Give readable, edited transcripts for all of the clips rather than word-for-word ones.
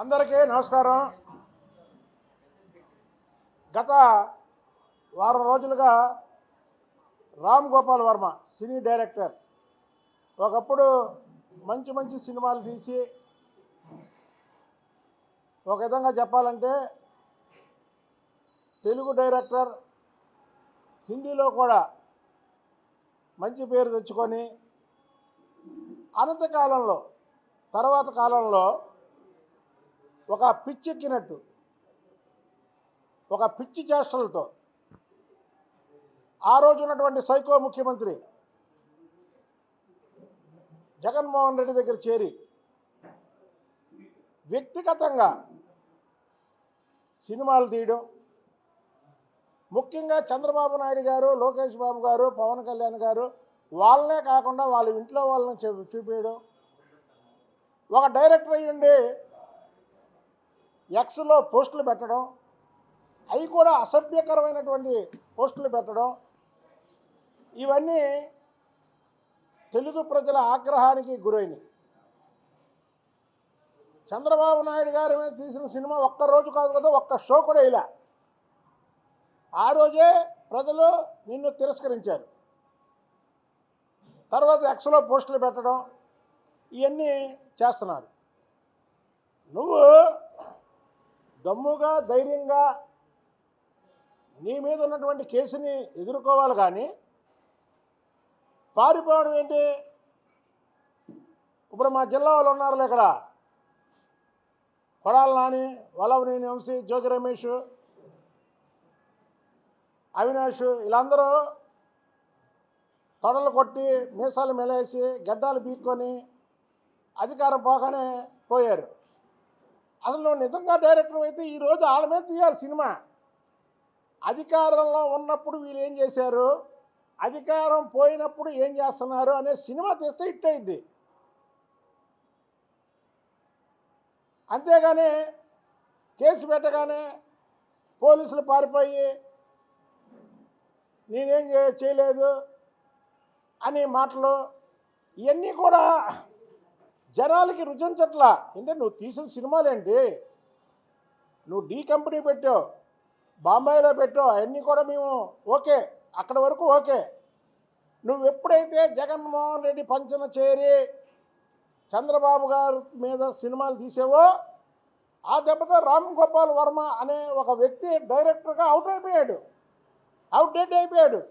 అందరికీ నమస్కారం. గత వారం రోజులుగా రామ్ గోపాల్ వర్మ సినీ డైరెక్టర్ ఒకప్పుడు మంచి మంచి సినిమాలు తీసి ఒక విధంగా చెప్పాలంటే తెలుగు డైరెక్టర్ హిందీలో కూడా మంచి పేరు తెచ్చుకొని అనంతకాలంలో తర్వాత కాలంలో ఒక పిచ్చెక్కినట్టు ఒక పిచ్చి చేష్టలతో ఆ రోజు ఉన్నటువంటి సైకో ముఖ్యమంత్రి జగన్మోహన్ రెడ్డి దగ్గర చేరి వ్యక్తిగతంగా సినిమాలు తీయడం, ముఖ్యంగా చంద్రబాబు నాయుడు గారు, లోకేష్ బాబు గారు, పవన్ కళ్యాణ్ గారు వాళ్ళనే కాకుండా వాళ్ళ ఇంట్లో వాళ్ళని చూపించడం, ఒక డైరెక్టర్ అయ్యుండి ఎక్స్లో పోస్టులు పెట్టడం, అవి కూడా అసభ్యకరమైనటువంటి పోస్టులు పెట్టడం, ఇవన్నీ తెలుగు ప్రజల ఆగ్రహానికి గురైనవి. చంద్రబాబు నాయుడు గారి మీద తీసిన సినిమా ఒక్కరోజు కాదు కదా, ఒక్క షో కూడా ఇలా. ఆ రోజే ప్రజలు నిన్ను తిరస్కరించారు. తర్వాత ఎక్స్లో పోస్టులు పెట్టడం, ఇవన్నీ చేస్తున్నారు. నువ్వు దమ్ముగా ధైర్యంగా నీ మీద ఉన్నటువంటి కేసుని ఎదుర్కోవాలి, కానీ పారిపోవడం ఏంటి? ఇప్పుడు మా జిల్లా వాళ్ళు ఉన్నారు ఇక్కడ, కొడాల నాని, వల్లభనేని వంశీ, జోగి రమేష్, అవినాష్, వీళ్ళందరూ తొడలు కొట్టి మీసాలు మెలేసి గడ్డాలు బీక్కొని అధికారం పోగానే పోయారు. అసలు నువ్వు నిజంగా డైరెక్టర్ అయితే ఈరోజు వాళ్ళ మీద తీయాలి సినిమా. అధికారంలో ఉన్నప్పుడు వీళ్ళు ఏం చేశారు, అధికారం పోయినప్పుడు ఏం చేస్తున్నారు అనే సినిమా తీస్తే హిట్ అయింది. అంతేగాని కేసు పెట్టగానే పోలీసులు పారిపోయి నేనేం చేయలేదు అనే మాటలు ఇవన్నీ కూడా జనాలకి రుచించట్లా. అంటే నువ్వు తీసిన సినిమాలేంటి, నువ్వు డీ కంపెనీ పెట్టావు, బాంబేలో పెట్టావు, అవన్నీ కూడా మేము ఓకే, అక్కడి వరకు ఓకే. నువ్వు ఎప్పుడైతే జగన్మోహన్ రెడ్డి పంచన చేరి చంద్రబాబు గారి మీద సినిమాలు తీసావో ఆ దెబ్బతో రామ్ గోపాల్ వర్మ అనే ఒక వ్యక్తి డైరెక్టర్గా అవుట్డేట్ అయిపోయాడు.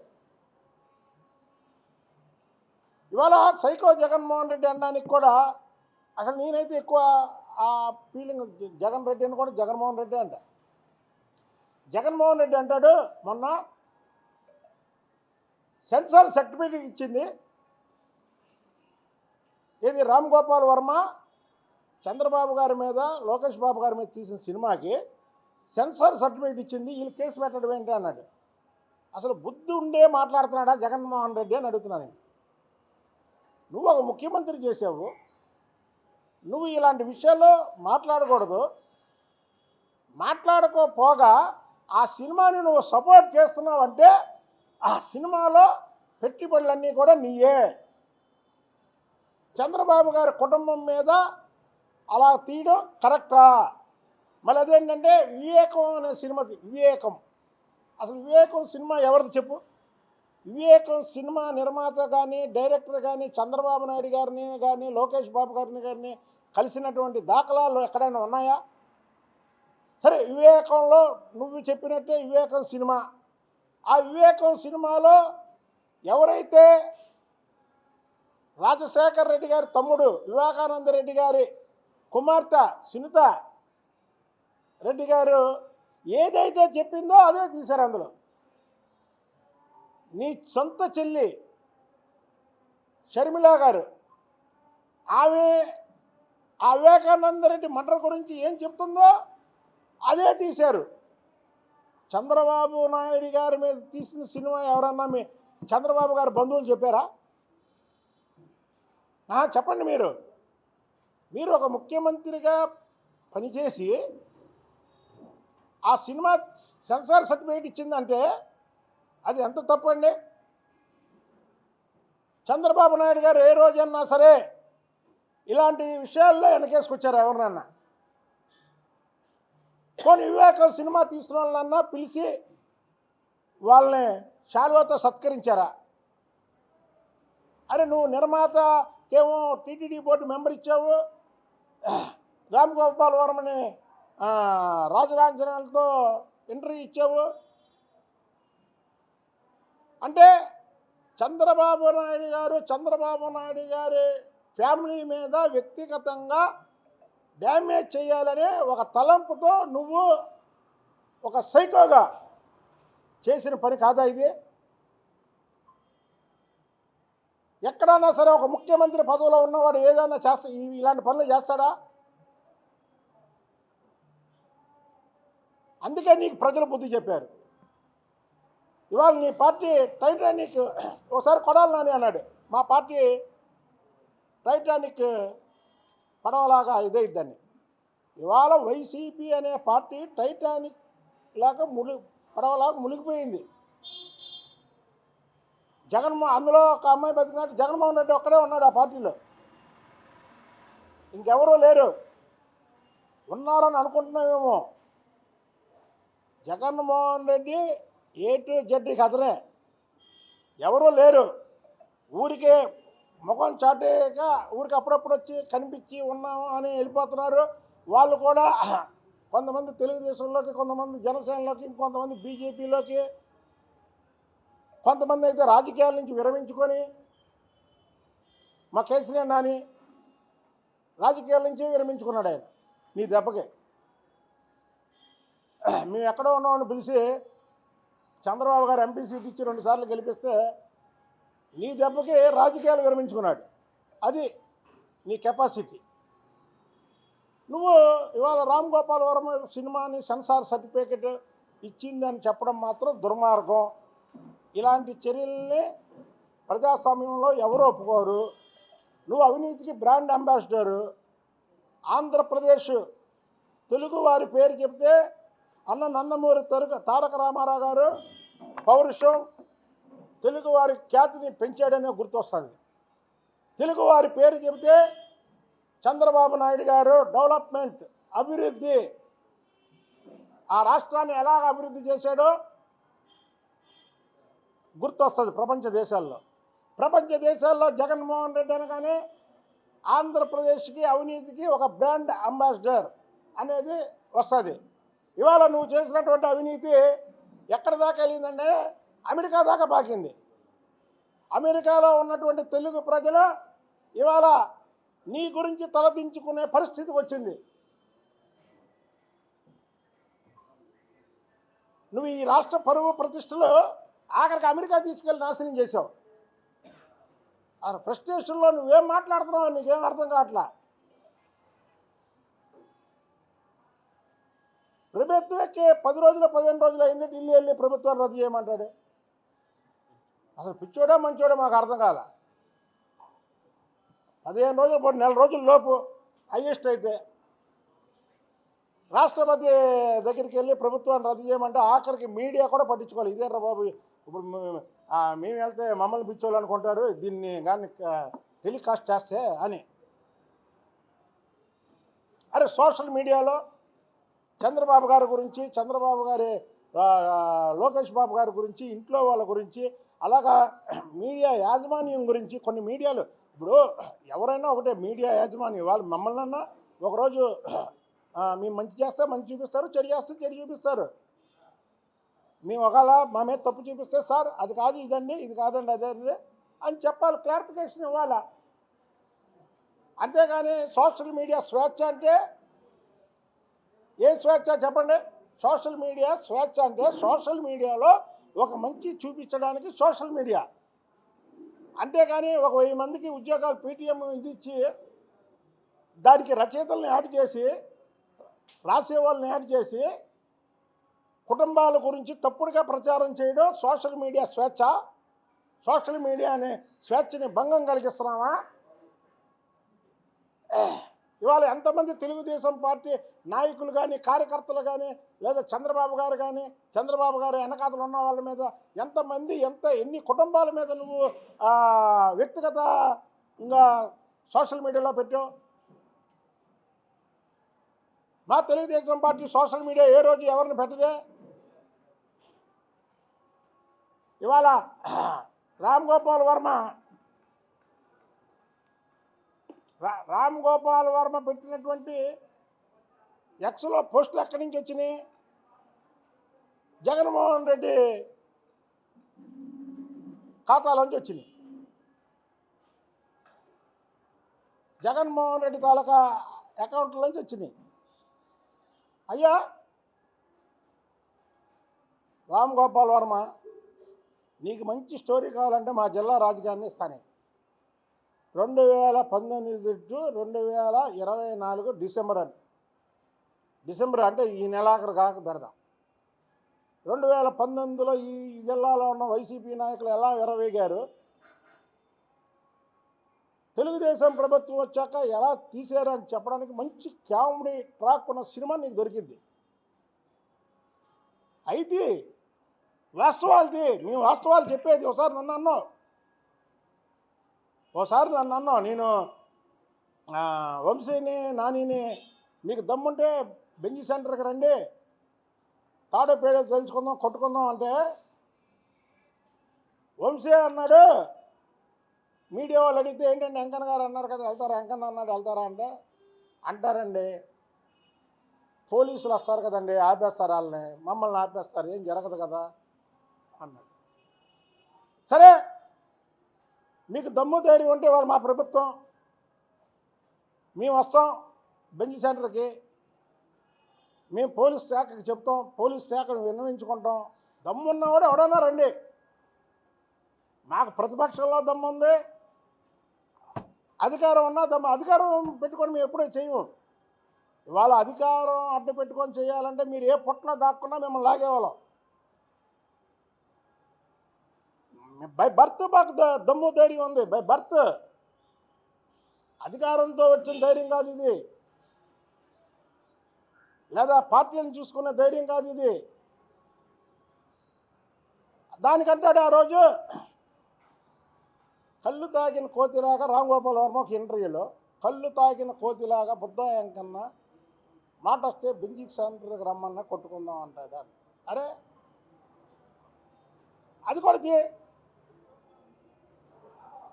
ఇవాళ సైకో జగన్మోహన్ రెడ్డి అనడానికి కూడా అసలు నేనైతే ఎక్కువ ఆ ఫీలింగ్, జగన్ రెడ్డి అని కూడా జగన్మోహన్ రెడ్డి అంట. జగన్మోహన్ రెడ్డి అంటాడు, మొన్న సెన్సార్ సర్టిఫికేట్ ఇచ్చింది ఇది రామ్ గోపాల్ వర్మ చంద్రబాబు గారి మీద, లోకేష్ బాబు గారి మీద తీసిన సినిమాకి సెన్సార్ సర్టిఫికేట్ ఇచ్చింది, వీళ్ళు కేసు పెట్టడం ఏంటి అన్నాడు. అసలు బుద్ధి ఉండే మాట్లాడుతున్నాడా జగన్మోహన్ రెడ్డి అని అడుగుతున్నాను. నువ్వు ఒక ముఖ్యమంత్రి చేసావు, నువ్వు ఇలాంటి విషయాల్లో మాట్లాడకూడదు. మాట్లాడుకోపోగా ఆ సినిమాని నువ్వు సపోర్ట్ చేస్తున్నావు అంటే ఆ సినిమాలో పెట్టుబడులన్నీ కూడా నీయే. చంద్రబాబు గారి కుటుంబం మీద అలా తీయడం కరెక్టా? మళ్ళీ అదేంటంటే వివేకం అనే సినిమా, వివేకం అసలు వివేకం సినిమా ఎవరిది చెప్పు? వివేకం సినిమా నిర్మాత కానీ డైరెక్టర్ కానీ చంద్రబాబు నాయుడు గారిని కానీ లోకేష్ బాబు గారిని కలిసినటువంటి దాఖలాలు ఎక్కడైనా ఉన్నాయా? సరే, వివేకంలో నువ్వు చెప్పినట్టే వివేకం సినిమా, ఆ వివేకం సినిమాలో ఎవరైతే రాజశేఖర్ రెడ్డి గారి తమ్ముడు వివేకానంద రెడ్డి గారి కుమార్తె సునీత రెడ్డి గారు ఏదైతే చెప్పిందో అదే తీశారు. అందులో నీ సొంత చెల్లి షర్మిల గారు ఆమె ఆ వివేకానంద రెడ్డి మర్డర్ గురించి ఏం చెప్తుందో అదే తీశారు. చంద్రబాబు నాయుడు గారి మీద తీసిన సినిమా ఎవరన్నా మీ చంద్రబాబు గారి బంధువులు చెప్పారా? చెప్పండి. మీరు ఒక ముఖ్యమంత్రిగా పనిచేసి ఆ సినిమా సెన్సార్ సర్టిఫికేట్ ఇచ్చిందంటే అది ఎంత తప్పండి? చంద్రబాబు నాయుడు గారు ఏ రోజన్నా సరే ఇలాంటి విషయాల్లో వెనకేసుకొచ్చారు ఎవరినన్నా? పోనీ వివేకం సినిమా తీసిన వాళ్ళన్నా పిలిచి వాళ్ళని శాలువాతో సత్కరించారా? అరే నువ్వు నిర్మాతకేమో టీటీడీ బోర్డు మెంబర్ ఇచ్చావు, రామ్ గోపాల్ వర్మని రాజలాంఛనాలతో ఇంటర్వ్యూ ఇచ్చావు. అంటే చంద్రబాబు నాయుడు గారి ఫ్యామిలీ మీద వ్యక్తిగతంగా డ్యామేజ్ చేయాలనే ఒక తలంపుతో నువ్వు ఒక సైకోగా చేసిన పని కాదా ఇది? ఎక్కడన్నా సరే ఒక ముఖ్యమంత్రి పదవిలో ఉన్నవాడు ఏదైనా ఇలాంటి పనులు చేస్తాడా? అందుకే నీకు ప్రజలు బుద్ధి చెప్పారు. ఇవాళ నీ పార్టీ టైటానిక్ ఒకసారి కొడాలి నాని అన్నాడు, మా పార్టీ టైటానిక్ పడవలాగా ఇదైద్దని. ఇవాళ వైసీపీ అనే పార్టీ టైటానిక్ లాగా పడవలాగా మునిగిపోయింది. అందులో ఒక అమ్మాయి బతికినట్టు జగన్మోహన్ రెడ్డి ఒక్కడే ఉన్నాడు ఆ పార్టీలో, ఇంకెవరూ లేరు. ఉన్నారని అనుకుంటున్నామేమో. జగన్మోహన్ రెడ్డి ఏ టు జెడ్కి అతనే, ఎవరూ లేరు. ఊరికే ముఖం చాటేక ఊరికి అప్పుడప్పుడు వచ్చి కనిపించి ఉన్నాము అని వెళ్ళిపోతున్నారు. వాళ్ళు కూడా కొంతమంది తెలుగుదేశంలోకి, కొంతమంది జనసేనలోకి, ఇంకొంతమంది బీజేపీలోకి, కొంతమంది అయితే రాజకీయాల నుంచి విరమించుకొని మా కేసీఆర్ నాని రాజకీయాల నుంచి విరమించుకున్నాడు ఆయన. నీ దెబ్బకి మేము ఎక్కడో ఉన్నామని పిలిచి చంద్రబాబు గారు ఎంపీ సీట్ ఇచ్చి 2 సార్లు గెలిపిస్తే నీ దెబ్బకి రాజకీయాలు విరమించుకున్నాడు. అది నీ కెపాసిటీ. నువ్వు ఇవాళ రామ్ గోపాల్ వర్మ సినిమాని సెన్సార్ సర్టిఫికేట్ ఇచ్చిందని చెప్పడం మాత్రం దుర్మార్గం. ఇలాంటి చర్యల్ని ప్రజాస్వామ్యంలో ఎవరు ఒప్పుకోరు. నువ్వు అవినీతికి బ్రాండ్ అంబాసిడరు. ఆంధ్రప్రదేశ్ తెలుగు వారి పేరు చెప్తే అన్న నందమూరి తారక రామారావు గారు పౌరుషం, తెలుగువారి ఖ్యాతిని పెంచాడనే గుర్తొస్తుంది. తెలుగువారి పేరు చెబితే చంద్రబాబు నాయుడు గారు డెవలప్మెంట్, అభివృద్ధి, ఆ రాష్ట్రాన్ని ఎలాగ అభివృద్ధి చేశాడో గుర్తొస్తుంది ప్రపంచ దేశాల్లో జగన్మోహన్ రెడ్డి అనగానే ఆంధ్రప్రదేశ్కి అవినీతికి ఒక బ్రాండ్ అంబాసిడర్ అనేది వస్తుంది. ఇవాళ నువ్వు చేసినటువంటి అవినీతి ఎక్కడ దాకా వెళ్ళిందంటే అమెరికా దాకా పాకింది. అమెరికాలో ఉన్నటువంటి తెలుగు ప్రజలు ఇవాళ నీ గురించి తలదించుకునే పరిస్థితి వచ్చింది. నువ్వు ఈ రాష్ట్ర పరువు ప్రతిష్టలు ఆఖరికి అమెరికా తీసుకెళ్ళి నాశనం చేసావు. ఆ ఫ్రస్ట్రేషన్లో నువ్వేం మాట్లాడుతున్నావు నీకేం అర్థం కావట్లా. ప్రభుత్వಕ್ಕೆ 10 రోజులు 15 రోజులు అయింది ఢిల్లీ వెళ్ళి ప్రభుత్వాన్ని రద్దు చేయమంటాడు. అసలు పిచ్చోడా మంచోడా మాకు అర్థం కాల. 15 రోజులు పోటీ, నెల రోజుల లోపు హైయెస్ట్ అయితే రాష్ట్రపతి దగ్గరికి వెళ్ళి ప్రభుత్వాన్ని రద్దు చేయమంటే ఆఖరికి మీడియా కూడా పట్టించుకోవాలి. ఇదేరా బాబు, ఇప్పుడు మేము వెళ్తే మమ్మల్ని పిచ్చోళ్ళు అనుకుంటారు, దీన్ని కానీ టెలికాస్ట్ చేస్తే అని. అరే సోషల్ మీడియాలో చంద్రబాబు గారి గురించి, చంద్రబాబు గారి లోకేష్ బాబు గారి గురించి, ఇంట్లో వాళ్ళ గురించి, అలాగా మీడియా యాజమాన్యం గురించి కొన్ని మీడియాలు, ఇప్పుడు ఎవరైనా ఒకటే మీడియా యాజమాన్యం, వాళ్ళు మమ్మల్ని ఒకరోజు మేము మంచి చేస్తే మంచి చూపిస్తారు, చెడు చేస్తే చెడు చూపిస్తారు. మేము ఒకవేళ మా మీద తప్పు చూపిస్తే సార్ అది కాదు ఇదండి, ఇది కాదండి అదండి అని చెప్పాలి, క్లారిఫికేషన్ ఇవ్వాలా. అంతేగాని సోషల్ మీడియా స్వేచ్ఛ అంటే ఏం స్వేచ్ఛ చెప్పండి? సోషల్ మీడియా స్వేచ్ఛ అంటే సోషల్ మీడియాలో ఒక మంచి చూపించడానికి సోషల్ మీడియా, అంతేగాని ఒక 1000 మందికి ఉద్యోగాలు పీటీఎం ఇది ఇచ్చి దానికి రచయితలను యాడ్ చేసి రాసేవాళ్ళని యాడ్ చేసి కుటుంబాల గురించి తప్పుడుగా ప్రచారం చేయడం సోషల్ మీడియా స్వేచ్ఛ. సోషల్ మీడియా అనే స్వేచ్ఛని భంగం కలిగిస్తున్నామా? ఇవాళ ఎంతమంది తెలుగుదేశం పార్టీ నాయకులు కానీ, కార్యకర్తలు కానీ, లేదా చంద్రబాబు గారు కానీ, చంద్రబాబు గారు వెనకాతలు ఉన్న వాళ్ళ మీద ఎంతమంది ఎన్ని కుటుంబాల మీద నువ్వు వ్యక్తిగతంగా సోషల్ మీడియాలో పెట్టావు? మా తెలుగుదేశం పార్టీ సోషల్ మీడియా ఏ రోజు ఎవరిని పెట్టదే. ఇవాళ రామ్ గోపాల్ వర్మ పెట్టినటువంటి ఎక్స్లో పోస్టులు ఎక్కడి నుంచి వచ్చినాయి? జగన్మోహన్ రెడ్డి ఖాతాలోంచి వచ్చినాయి. జగన్మోహన్ రెడ్డి తాలూకా అకౌంట్లోంచి వచ్చినాయి. అయ్యా రామ్ గోపాల్ వర్మ, నీకు మంచి స్టోరీ కావాలంటే మా జిల్లా రాజకీయాన్ని ఇస్తానే. 2019 టు 2024 డిసెంబర్ అంటే ఈ నెలాఖరు కాక పెడదాం. 2019లో ఈ జిల్లాలో ఉన్న వైసీపీ నాయకులు ఎలా విరవేగారు, తెలుగుదేశం ప్రభుత్వం వచ్చాక ఎలా తీశారు అని చెప్పడానికి మంచి కామెడీ ట్రాక్ ఉన్న సినిమా నీకు దొరికింది. అయితే వాస్తవాలది, మేము వాస్తవాలు చెప్పేది. ఒకసారి నన్ను అన్నావు, నేను వంశీని నానిని మీకు దమ్ముంటే బెంజి సెంటర్కి రండి, తాడో పేడో తెలుసుకుందాం, కొట్టుకుందాం అంటే వంశీ అన్నాడు. మీడియా వాళ్ళు అడిగితే ఏంటంటే వెంకన్న గారు అన్నారు కదా వెళ్తారా, వెంకన్న అన్నాడు వెళ్తారా అంటే, అంటారండి పోలీసులు వస్తారు కదండి, ఆపేస్తారు వాళ్ళని, మమ్మల్ని ఆపేస్తారు, ఏం జరగదు కదా అన్నాడు. సరే, మీకు దమ్ము ధైర్యం ఉంటే వాళ్ళు మా ప్రభుత్వం, మేము వస్తాం బెంచ్ సెంటర్కి, మేము పోలీస్ శాఖకి చెప్తాం, పోలీస్ శాఖను విన్నవించుకుంటాం. దమ్మున్నవాడు ఎవడన్నా రండి, మాకు ప్రతిపక్షంలో దమ్ము ఉంది, అధికారం ఉన్నా దమ్ము. అధికారం పెట్టుకొని మేము ఎప్పుడూ చేయము. ఇవాళ అధికారం అడ్డు పెట్టుకొని చేయాలంటే మీరు ఏ పుట్టలో దాక్కున్నా మిమ్మల్ని లాగేవాళ్ళం. బై బర్త్ మాకు దమ్ము ధైర్యం ఉంది, బై బర్త్. అధికారంతో వచ్చిన ధైర్యం కాదు ఇది, లేదా పార్టీలను చూసుకునే ధైర్యం కాదు ఇది. దానికంటాడు ఆ రోజు కళ్ళు తాగిన కోతిలాగా రామ్ గోపాల్ వర్మ ఒక ఇంటర్వ్యూలో, కళ్ళు తాగిన కోతిలాగా బుద్ధ వెంకన్న మాట వస్తే బెంజి సెంటర్కి రమ్మన్నా కొట్టుకుందాం అంటాడు. అరే అది కొడితే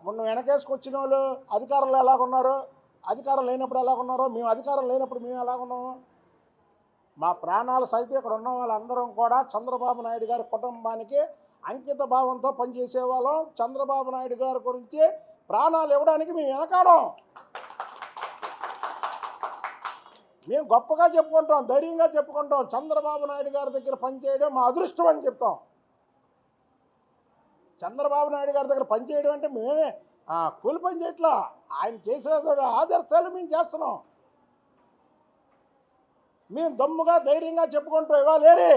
మొన్న వెనకేసుకొచ్చిన వాళ్ళు అధికారంలో ఎలాగున్నారు, అధికారం లేనప్పుడు ఎలాగున్నారో, మేము అధికారం లేనప్పుడు మేము ఎలాగున్నాము. మా ప్రాణాలు సైతం ఇక్కడ ఉన్న వాళ్ళందరం కూడా చంద్రబాబు నాయుడు గారి కుటుంబానికి అంకిత భావంతో పనిచేసేవాళ్ళం. చంద్రబాబు నాయుడు గారి గురించి ప్రాణాలు ఇవ్వడానికి మేము వెనకాడం. మేము గొప్పగా చెప్పుకుంటాం, ధైర్యంగా చెప్పుకుంటాం. చంద్రబాబు నాయుడు గారి దగ్గర పనిచేయడం మా అదృష్టం అని చెప్తాం. చంద్రబాబు నాయుడు గారి దగ్గర పనిచేయడం అంటే మేమే కూలి పని చేయట్లా, ఆయన చేసే ఆదర్శాలు మేము చేస్తున్నాం. మేము దమ్ముగా ధైర్యంగా చెప్పుకుంటాం. ఇవాళ ఏరి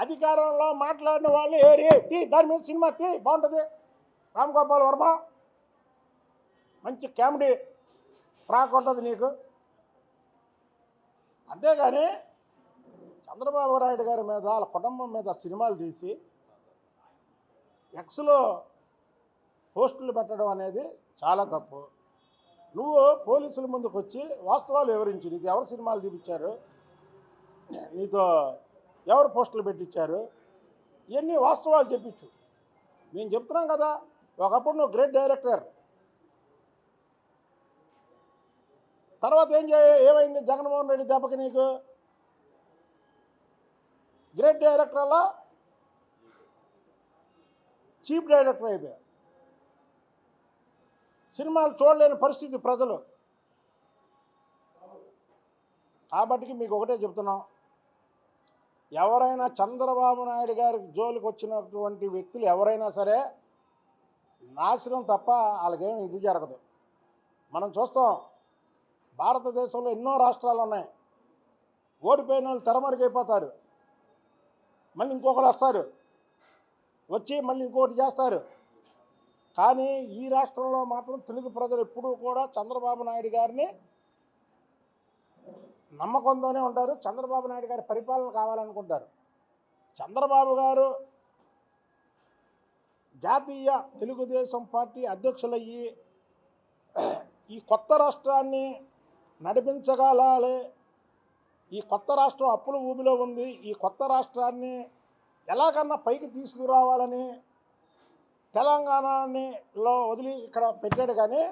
అధికారంలో మాట్లాడిన వాళ్ళు ఏరి దాని మీద సినిమా బాగుంటుంది. రామ్ గోపాల్ వర్మ మంచి కామెడీ ట్రాక్ ఉంటుంది నీకు. అంతేగాని చంద్రబాబు నాయుడు గారి మీద వాళ్ళ కుటుంబం మీద సినిమాలు తీసి ఎక్స్లో పోస్టులు పెట్టడం అనేది చాలా తప్పు. నువ్వు పోలీసుల ముందుకు వచ్చి వాస్తవాలు వివరించి, నీకు ఎవరు సినిమాలు తీపిచ్చారు, నీతో ఎవరు పోస్టులు పెట్టించారు, ఇవన్నీ వాస్తవాలు చెప్పించు. మేము చెప్తున్నాం కదా, ఒకప్పుడు నువ్వు గ్రేట్ డైరెక్టర్, తర్వాత ఏమైంది జగన్మోహన్ రెడ్డి దెబ్బకి నీకు గ్రేట్ డైరెక్టర్ అలా చీఫ్ డైరెక్టర్ అయిపోయా. సినిమాలు చూడలేని పరిస్థితి ప్రజలు. కాబట్టి మీకు ఒకటే చెప్తున్నాం, ఎవరైనా చంద్రబాబు నాయుడు గారి జోలికి వచ్చినటువంటి వ్యక్తులు ఎవరైనా సరే నాశనం తప్ప వాళ్ళకేం ఇది జరగదు. మనం చూస్తాం, భారతదేశంలో ఎన్నో రాష్ట్రాలు ఉన్నాయి, ఓడిపోయిన వాళ్ళు తెరమరుగైపోతారు, మళ్ళీ ఇంకొకరు వస్తారు, వచ్చి మళ్ళీ ఇంకోటి చేస్తారు. కానీ ఈ రాష్ట్రంలో మాత్రం తెలుగు ప్రజలు ఎప్పుడూ కూడా చంద్రబాబు నాయుడు గారిని నమ్మకంతోనే ఉంటారు. చంద్రబాబు నాయుడు గారి పరిపాలన కావాలనుకుంటారు. చంద్రబాబు గారు జాతీయ తెలుగుదేశం పార్టీ అధ్యక్షులయ్యి ఈ కొత్త రాష్ట్రాన్ని నడిపించగలాలి, ఈ కొత్త రాష్ట్రం అప్పుల ఊబిలో ఉంది. ఈ కొత్త రాష్ట్రాన్ని ఎలాగన్నా పైకి తీసుకురావాలని తెలంగాణలో వదిలి ఇక్కడ పెట్టాడు. కానీ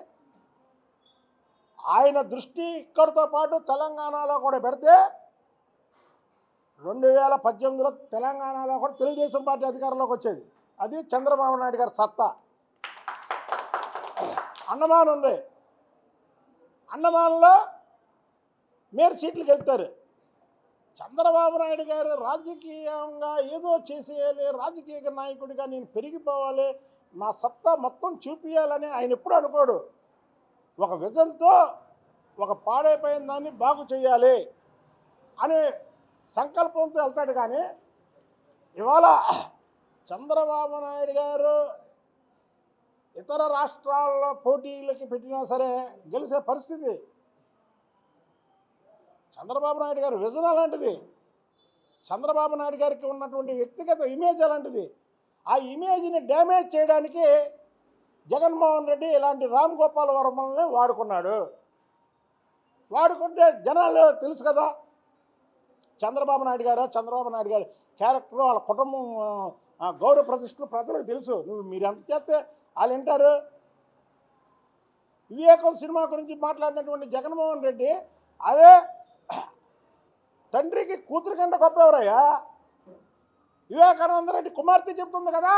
ఆయన దృష్టి ఇక్కడితో పాటు తెలంగాణలో కూడా పెడితే 2018లో తెలంగాణలో కూడా తెలుగుదేశం పార్టీ అధికారంలోకి వచ్చేది. అది చంద్రబాబు నాయుడు గారి సత్తా. అండమాన్ ఉంది, అండమాన్లో మేయర్ సీట్లకు వెళ్తారు. చంద్రబాబు నాయుడు గారు రాజకీయంగా ఏదో చేసేయాలి, రాజకీయ నాయకుడిగా నేను పెరిగిపోవాలి, నా సత్తా మొత్తం చూపించాలని ఆయన ఎప్పుడు అనుకోడు. ఒక విజన్తో ఒక పాడైపోయిన దాన్ని బాగు చేయాలి అనే సంకల్పంతో వెళ్తాడు. కానీ ఇవాళ చంద్రబాబు నాయుడు గారు ఇతర రాష్ట్రాల్లో పోటీలకి పెట్టినా సరే గెలిచే పరిస్థితి. చంద్రబాబు నాయుడు గారి విజన్ అలాంటిది. చంద్రబాబు నాయుడు గారికి ఉన్నటువంటి వ్యక్తిగత ఇమేజ్ అలాంటిది. ఆ ఇమేజ్ని డ్యామేజ్ చేయడానికి జగన్మోహన్ రెడ్డి ఇలాంటి రామ్ గోపాల్ వర్మల్ని వాడుకున్నాడు. వాడుకుంటే జనాలు తెలుసు కదా చంద్రబాబు నాయుడు గారి క్యారెక్టర్, వాళ్ళ కుటుంబం గౌరవ ప్రతిష్టలు ప్రజలకు తెలుసు. మీరు ఎంత చేస్తే వాళ్ళు వింటారు. వివేకం సినిమా గురించి మాట్లాడినటువంటి జగన్మోహన్ రెడ్డి అదే తండ్రికి కూతురు కంటే గొప్ప ఎవరయ్యా? వివేకానంద రెడ్డి కుమార్తె చెప్తుంది కదా.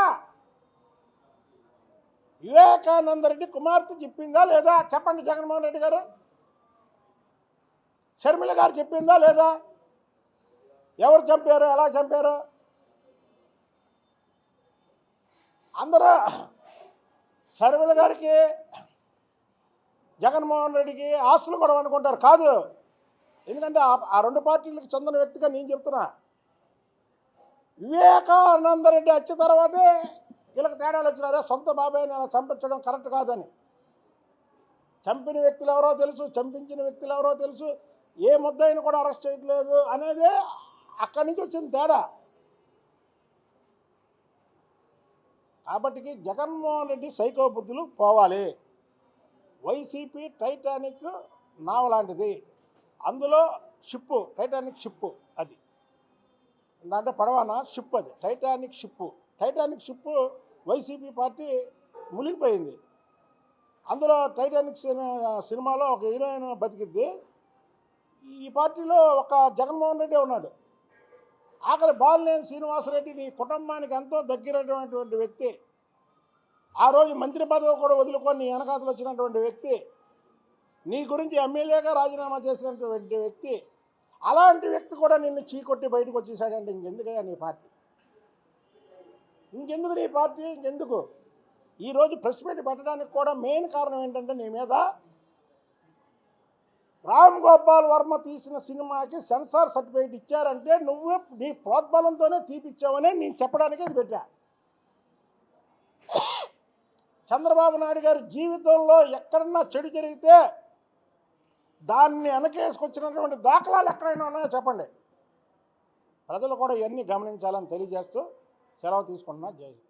వివేకానంద రెడ్డి కుమార్తె చెప్పిందా లేదా చెప్పండి జగన్మోహన్ రెడ్డి గారు. షర్మిల గారు చెప్పిందా లేదా? ఎవరు చంపారు, ఎలా చంపారు? అందరూ షర్మిల గారికి జగన్మోహన్ రెడ్డికి ఆస్తులు కూడా అనుకుంటారు. కాదు, ఎందుకంటే ఆ రెండు పార్టీలకు చెందిన వ్యక్తిగా నేను చెప్తున్నా. వివేకానంద రెడ్డి వచ్చిన తర్వాతే వీళ్ళకి తేడాలు వచ్చినారే. సొంత బాబాయ్ని అలా చంపించడం కరెక్ట్ కాదని. చంపిన వ్యక్తులు ఎవరో తెలుసు, చంపించిన వ్యక్తులు ఎవరో తెలుసు, ఏ ముద్దాయిని కూడా అరెస్ట్ చేయట్లేదు అనేది అక్కడి నుంచి వచ్చిన తేడా. కాబట్టి జగన్మోహన్ రెడ్డి సైకో బుద్ధులు పోవాలి. వైసీపీ టైటానిక్ నావ లాంటిది. అందులో షిప్పు, టైటానిక్ షిప్పు, అది దాంట్లో పడవనా షిప్, అది Titanic ship. Titanic ship YCP party మునిగిపోయింది. అందులో టైటానిక్ సినిమాలో ఒక హీరోయిన్ బతికిద్ది. ఈ పార్టీలో ఒక జగన్మోహన్ రెడ్డి ఉన్నాడు. ఆఖరి బాలినేని శ్రీనివాసరెడ్డి నీ కుటుంబానికి ఎంతో దగ్గరైనటువంటి వ్యక్తి. ఆ రోజు మంత్రి పదవి కూడా వదులుకొని నీ వెనకాతలు వచ్చినటువంటి వ్యక్తి. నీ గురించి ఎమ్మెల్యేగా రాజీనామా చేసినటువంటి వ్యక్తి. అలాంటి వ్యక్తి కూడా నిన్ను చీకొట్టి బయటకు వచ్చేసాడంటే ఇంకెందుకయ్యా నీ పార్టీ? ఇంకెందుకు నీ పార్టీ? ఇంకెందుకు? ఈరోజు ప్రెస్ మీట్ పెట్టడానికి కూడా మెయిన్ కారణం ఏంటంటే నీ మీద రామ్ గోపాల్ వర్మ తీసిన సినిమాకి సెన్సార్ సర్టిఫికేట్ ఇచ్చారంటే నువ్వు నీ ప్రోద్బలంతోనే తీపిచ్చావని నేను చెప్పడానికి ఇది పెట్టా. చంద్రబాబు నాయుడు గారి జీవితంలో ఎక్కడన్నా చెడు జరిగితే దాన్ని వెనకేసుకొచ్చినటువంటి దాఖలాలు ఎక్కడైనా ఉన్నాయో చెప్పండి. ప్రజలు కూడా ఇవన్నీ గమనించాలని తెలియజేస్తూ సెలవు తీసుకుంటున్నా. జై హింద్.